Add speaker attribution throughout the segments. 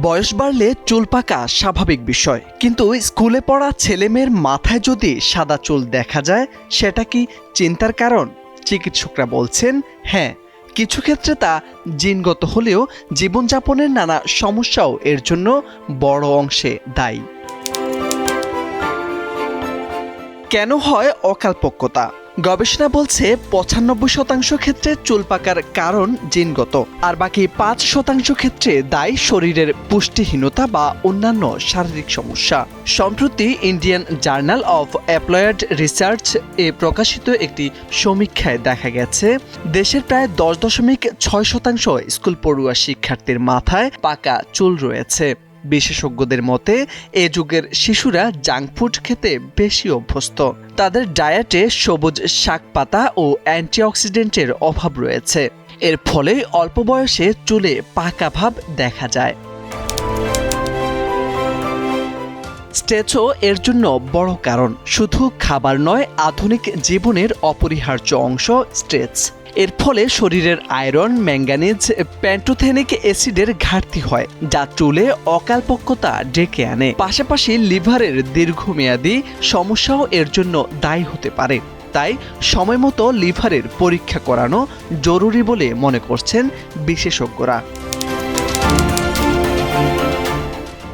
Speaker 1: বয়স বাড়লে চুল পাকা স্বাভাবিক বিষয়, কিন্তু স্কুলে পড়া ছেলেমেয়ের মাথায় যদি সাদা চুল দেখা যায় সেটা কি চিন্তার কারণ? চিকিৎসকরা বলছেন হ্যাঁ, কিছু ক্ষেত্রে তা জিনগত হলেও জীবনযাপনের নানা সমস্যাও এর জন্য বড় অংশে দায়ী। কেন হয় অকালপক্বতা? গবেষণা বলছে ৯৫% ক্ষেত্রে চুল পাকার কারণ জিনগত, আর বাকি ৫% ক্ষেত্রে দায়ী শরীরের পুষ্টিহীনতা বা অন্যান্য শারীরিক সমস্যা। সম্প্রতি Indian journal of applied research এ প্রকাশিত একটি সমীক্ষায় দেখা গেছে দেশের প্রায় ১০.৬% স্কুল পড়ুয়া শিক্ষার্থীর মাথায় পাকা চুল রয়েছে। বিশেষজ্ঞদের মতে এ যুগের শিশুরা জাঙ্ক ফুড খেতে বেশি অভ্যস্ত। তাদের ডায়েটে সবুজ শাক পাতা ও অ্যান্টিঅক্সিডেন্টের অভাব রয়েছে। এর ফলে অল্প বয়সে চুলে পাকা ভাব দেখা যায়। স্ট্রেচও এর জন্য বড় কারণ। শুধু খাবার নয়, আধুনিক জীবনের অপরিহার্য অংশ স্ট্রেচ। এর ফলে শরীরের আয়রন, ম্যাঙ্গানিজ, প্যান্টোথেনিক অ্যাসিডের ঘাটতি হয়, যা চুলে অকালপক্বতা ডেকে আনে। পাশাপাশি লিভারের দীর্ঘমেয়াদী সমস্যাও এর জন্য দায়ী হতে পারে। তাই সময়মতো লিভারের পরীক্ষা করানো জরুরি বলে মনে করছেন বিশেষজ্ঞরা।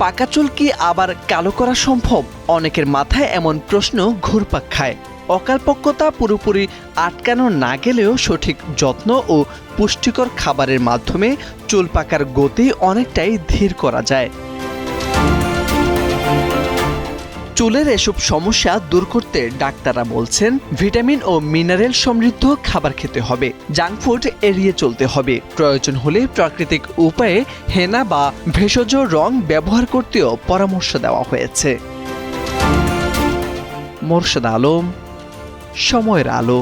Speaker 1: পাকা চুল কি আবার কালো করা সম্ভব? অনেকের মাথায় এমন প্রশ্ন ঘুরপাক খায়। অকালপক্বতা পুরোপুরি আটকানো না গেলেও সঠিক যত্ন ও পুষ্টিকর খাবারের মাধ্যমে চুল পাকার গতি অনেকটাই ধীর করা যায়। চুলের এসব সমস্যা দূর করতে ডাক্তাররা বলছেন ভিটামিন ও মিনারেল সমৃদ্ধ খাবার খেতে হবে, জাঙ্ক ফুড এড়িয়ে চলতে হবে। প্রয়োজন হলে প্রাকৃতিক উপায়ে হেনা বা ভেষজ রং ব্যবহার করতেও পরামর্শ দেওয়া হয়েছে। মোরশেদ আলম, সময়ের আলো।